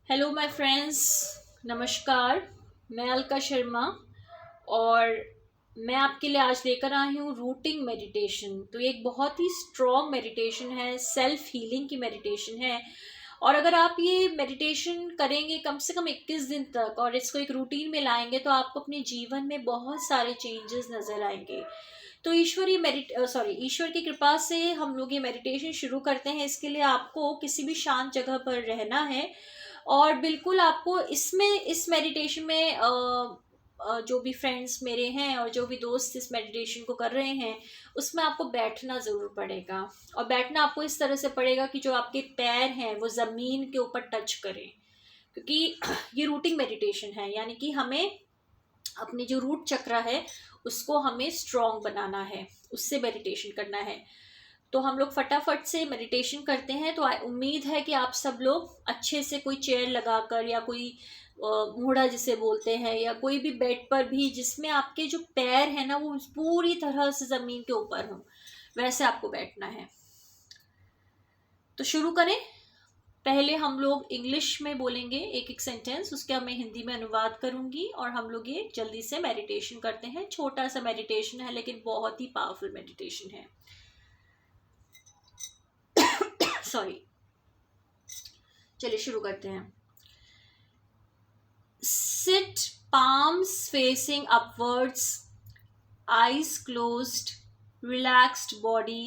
Hello my friends, नमस्कार। मैं अलका शर्मा और मैं आपके लिए आज लेकर आई हूँ रूटिंग मेडिटेशन। तो ये एक बहुत ही स्ट्रॉन्ग मेडिटेशन है, सेल्फ हीलिंग की मेडिटेशन है। और अगर आप ये मेडिटेशन करेंगे कम से कम 21 दिन तक और इसको एक रूटीन में लाएंगे तो आपको अपने जीवन में बहुत सारे चेंजेस नज़र आएंगे। तो ईश्वर की कृपा से हम लोग ये मेडिटेशन शुरू करते हैं। इसके लिए आपको किसी भी शांत जगह पर रहना है और बिल्कुल आपको इस मेडिटेशन में जो भी फ्रेंड्स मेरे हैं और जो भी दोस्त इस मेडिटेशन को कर रहे हैं उसमें आपको बैठना ज़रूर पड़ेगा। और बैठना आपको इस तरह से पड़ेगा कि जो आपके पैर हैं वो ज़मीन के ऊपर टच करें, क्योंकि ये रूटिंग मेडिटेशन है, यानी कि हमें अपने जो रूट चक्र है उसको हमें स्ट्रॉन्ग बनाना है, उससे मेडिटेशन करना है। तो हम लोग फटाफट से मेडिटेशन करते हैं। तो उम्मीद है कि आप सब लोग अच्छे से कोई चेयर लगाकर या कोई मूढ़ा जिसे बोलते हैं या कोई भी बेड पर भी जिसमें आपके जो पैर हैं ना वो पूरी तरह से ज़मीन के ऊपर हों, वैसे आपको बैठना है। तो शुरू करें। पहले हम लोग इंग्लिश में बोलेंगे एक एक सेंटेंस, उसका मैं हिंदी में अनुवाद करूंगी और हम लोग ये जल्दी से मेडिटेशन करते हैं। छोटा सा मेडिटेशन है लेकिन बहुत ही पावरफुल मेडिटेशन है। सॉरी, चलिए शुरू करते हैं। Sit palms facing upwards, eyes closed, relaxed body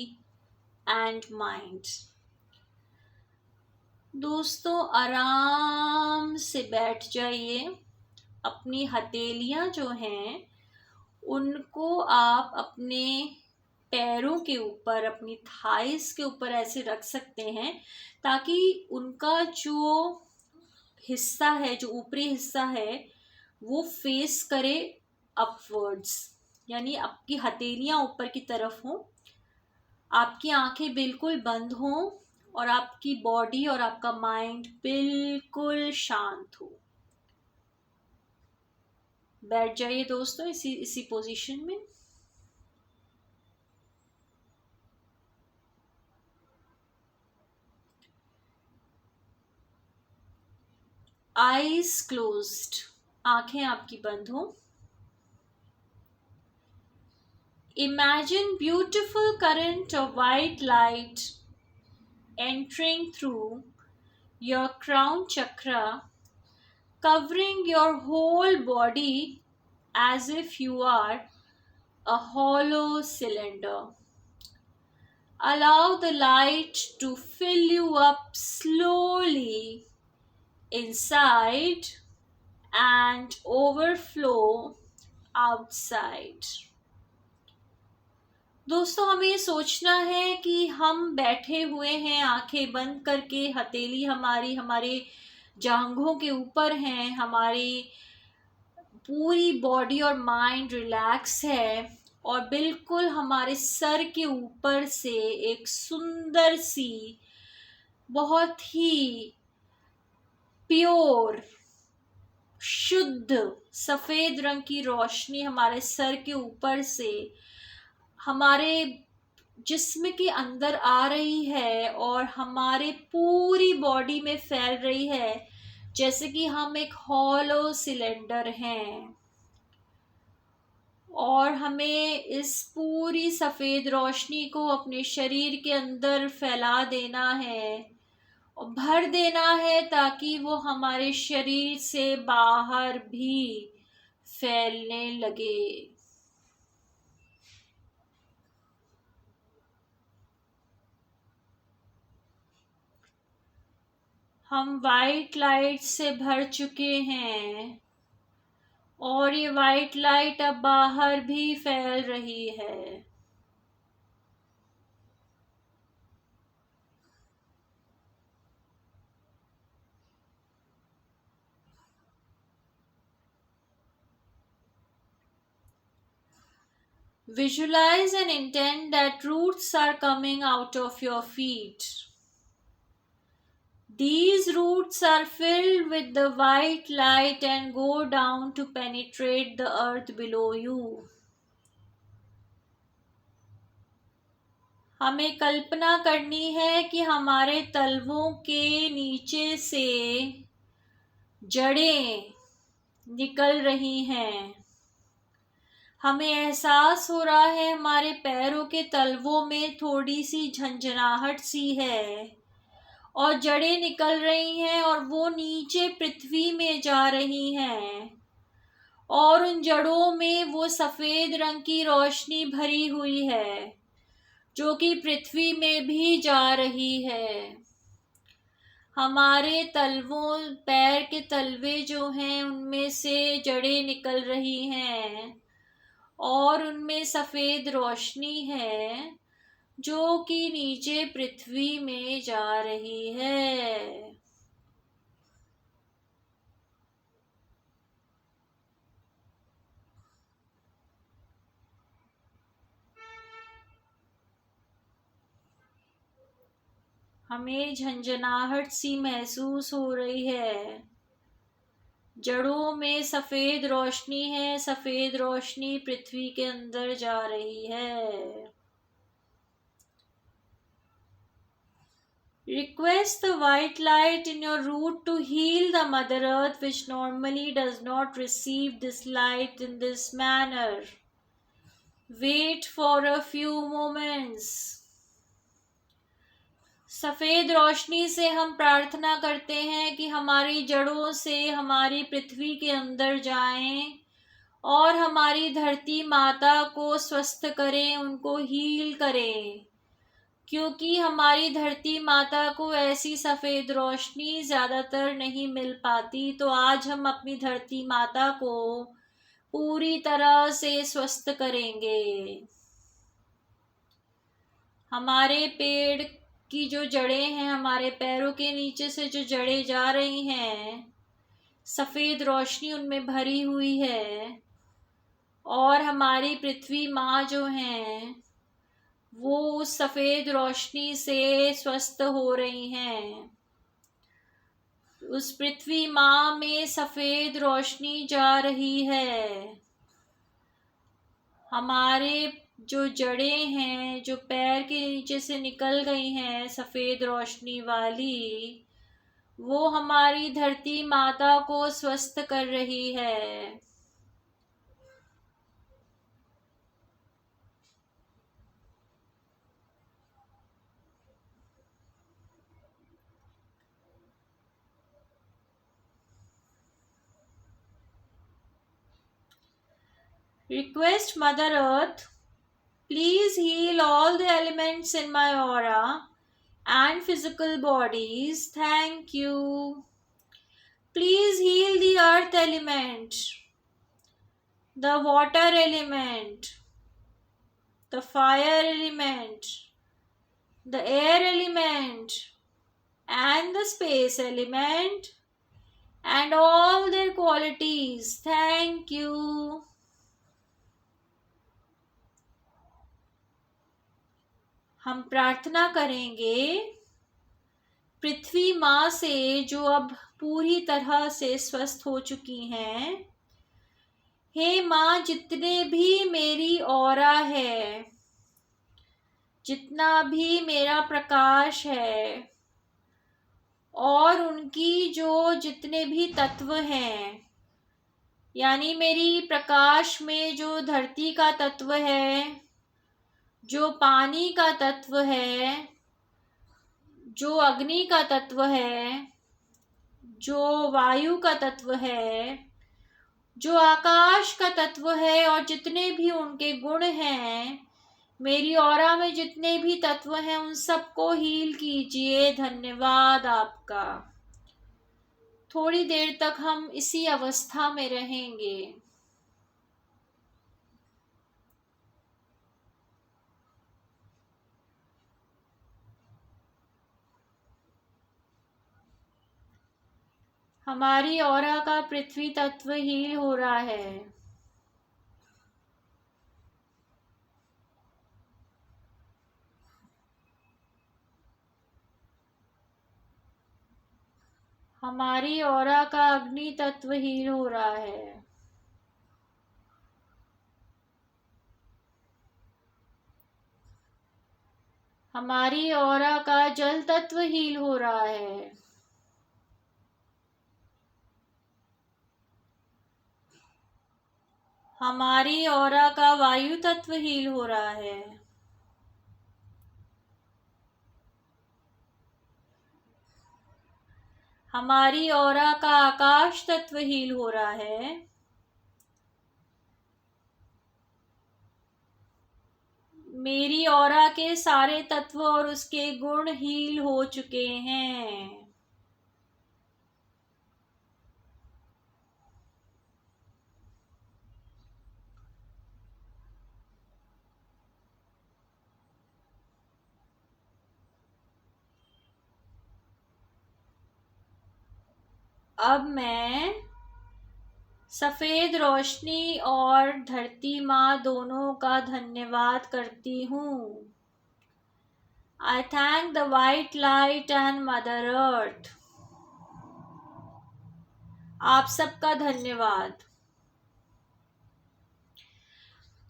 and mind। दोस्तों आराम से बैठ जाइए। अपनी हथेलियां जो हैं उनको आप अपने पैरों के ऊपर, अपनी थाइस के ऊपर ऐसे रख सकते हैं ताकि उनका जो हिस्सा है, जो ऊपरी हिस्सा है, वो फेस करे अपवर्ड्स, यानी आपकी हथेलियां ऊपर की तरफ हों। आपकी आंखें बिल्कुल बंद हों और आपकी बॉडी और आपका माइंड बिल्कुल शांत हो। बैठ जाइए दोस्तों इसी इसी पोजीशन में। आईज क्लोज्ड, आंखें आपकी बंद हो। Imagine beautiful current of white light entering through your crown chakra, covering your whole body as if you are a hollow cylinder. Allow the light to fill you up slowly inside and overflow outside। दोस्तों हमें ये सोचना है कि हम बैठे हुए हैं आंखें बंद करके, हथेली हमारी हमारे जांघों के ऊपर हैं, हमारी पूरी बॉडी और माइंड रिलैक्स है और बिल्कुल हमारे सर के ऊपर से एक सुंदर सी, बहुत ही प्योर, शुद्ध सफेद रंग की रोशनी हमारे सर के ऊपर से हमारे जिस्म के अंदर आ रही है और हमारे पूरी बॉडी में फैल रही है, जैसे कि हम एक हॉलो सिलेंडर हैं। और हमें इस पूरी सफ़ेद रोशनी को अपने शरीर के अंदर फैला देना है और भर देना है ताकि वो हमारे शरीर से बाहर भी फैलने लगे। हम वाइट लाइट से भर चुके हैं और ये वाइट लाइट अब बाहर भी फैल रही है। Visualize and intend that roots are coming out of your feet. These roots are filled with the white light and go down to penetrate the earth below you. हमें कल्पना करनी है कि हमारे तलवों के नीचे से जड़ें निकल रही हैं। हमें एहसास हो रहा है हमारे पैरों के तलवों में थोड़ी सी झंझनाहट सी है और जड़ें निकल रही हैं और वो नीचे पृथ्वी में जा रही हैं और उन जड़ों में वो सफ़ेद रंग की रोशनी भरी हुई है जो कि पृथ्वी में भी जा रही है। हमारे तलवों, पैर के तलवे जो हैं उनमें से जड़ें निकल रही हैं और उनमें सफ़ेद रोशनी है जो कि नीचे पृथ्वी में जा रही है। हमें झंझनाहट सी महसूस हो रही है। जड़ों में सफ़ेद रोशनी है, सफ़ेद रोशनी पृथ्वी के अंदर जा रही है। Request the white light in your root to heal the Mother Earth, which normally does not receive this light in this manner. Wait for a few moments. सफ़ेद रोशनी से हम प्रार्थना करते हैं कि हमारी जड़ों से हमारी पृथ्वी के अंदर जाएं और हमारी धरती माता को स्वस्थ करें, उनको हील करें, क्योंकि हमारी धरती माता को ऐसी सफ़ेद रोशनी ज़्यादातर नहीं मिल पाती। तो आज हम अपनी धरती माता को पूरी तरह से स्वस्थ करेंगे। हमारे पेड़ की जो जड़ें हैं, हमारे पैरों के नीचे से जो जड़ें जा रही हैं, सफ़ेद रोशनी उनमें भरी हुई है और हमारी पृथ्वी माँ जो हैं वो उस सफ़ेद रोशनी से स्वस्थ हो रही हैं। उस पृथ्वी माँ में सफ़ेद रोशनी जा रही है। हमारे जो जड़ें हैं, जो पैर के नीचे से निकल गई हैं सफ़ेद रोशनी वाली, वो हमारी धरती माता को स्वस्थ कर रही है। Request Mother Earth, please heal all the elements in my aura and physical bodies. Thank you. Please heal the earth element, the water element, the fire element, the air element, and the space element, and all their qualities. Thank you. हम प्रार्थना करेंगे पृथ्वी माँ से जो अब पूरी तरह से स्वस्थ हो चुकी हैं। हे माँ, जितने भी मेरी ऑरा है, जितना भी मेरा प्रकाश है और उनकी जो जितने भी तत्व हैं, यानी मेरी प्रकाश में जो धरती का तत्व है, जो पानी का तत्व है, जो अग्नि का तत्व है, जो वायु का तत्व है, जो आकाश का तत्व है और जितने भी उनके गुण हैं, मेरी ऑरा में जितने भी तत्व हैं उन सबको हील कीजिए। धन्यवाद आपका। थोड़ी देर तक हम इसी अवस्था में रहेंगे। हमारी ऑरा का पृथ्वी तत्व हील हो रहा है। हमारी ऑरा का अग्नि तत्व हील हो रहा है। हमारी ऑरा का जल तत्व हील हो रहा है। हमारी ऑरा का वायु तत्व हील हो रहा है। हमारी ऑरा का आकाश तत्व हील हो रहा है। मेरी ऑरा के सारे तत्व और उसके गुण हील हो चुके हैं। अब मैं सफ़ेद रोशनी और धरती माँ दोनों का धन्यवाद करती हूँ। I thank the white light and Mother Earth. आप सबका धन्यवाद।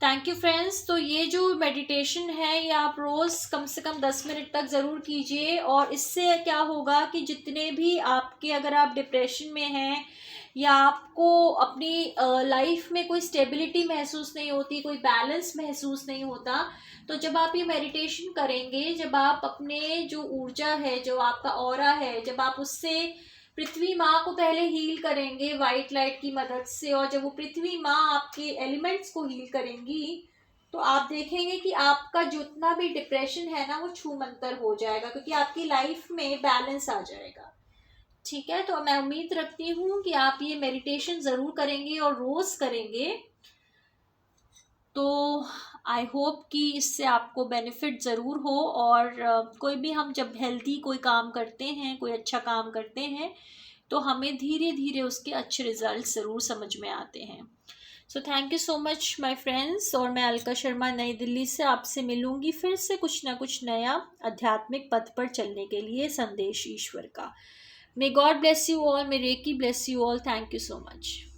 Thank you friends. तो ये जो मेडिटेशन है ये आप रोज़ कम से कम 10 मिनट तक ज़रूर कीजिए, और इससे क्या होगा कि जितने भी आपके, अगर आप डिप्रेशन में हैं या आपको अपनी लाइफ में कोई स्टेबिलिटी महसूस नहीं होती, कोई बैलेंस महसूस नहीं होता, तो जब आप ये मेडिटेशन करेंगे, जब आप अपने जो ऊर्जा है, जो आपका ऑरा है, जब आप उससे पृथ्वी माँ को पहले हील करेंगे वाइट लाइट की मदद से, और जब वो पृथ्वी माँ आपके एलिमेंट्स को हील करेंगी, तो आप देखेंगे कि आपका जितना भी डिप्रेशन है ना वो छूमंतर हो जाएगा, क्योंकि आपकी लाइफ में बैलेंस आ जाएगा। ठीक है, तो मैं उम्मीद रखती हूँ कि आप ये मेडिटेशन ज़रूर करेंगे और रोज़ करेंगे। तो आई होप कि इससे आपको बेनिफिट ज़रूर हो, और कोई भी हम जब हेल्दी कोई काम करते हैं, कोई अच्छा काम करते हैं, तो हमें धीरे धीरे उसके अच्छे रिजल्ट ज़रूर समझ में आते हैं। So thank you so much my friends, और मैं अलका शर्मा नई दिल्ली से आपसे मिलूँगी फिर से कुछ ना कुछ नया आध्यात्मिक पथ पर चलने के लिए। संदेश ईश्वर का। May God bless you all, may reiki bless you all. Thank you so much.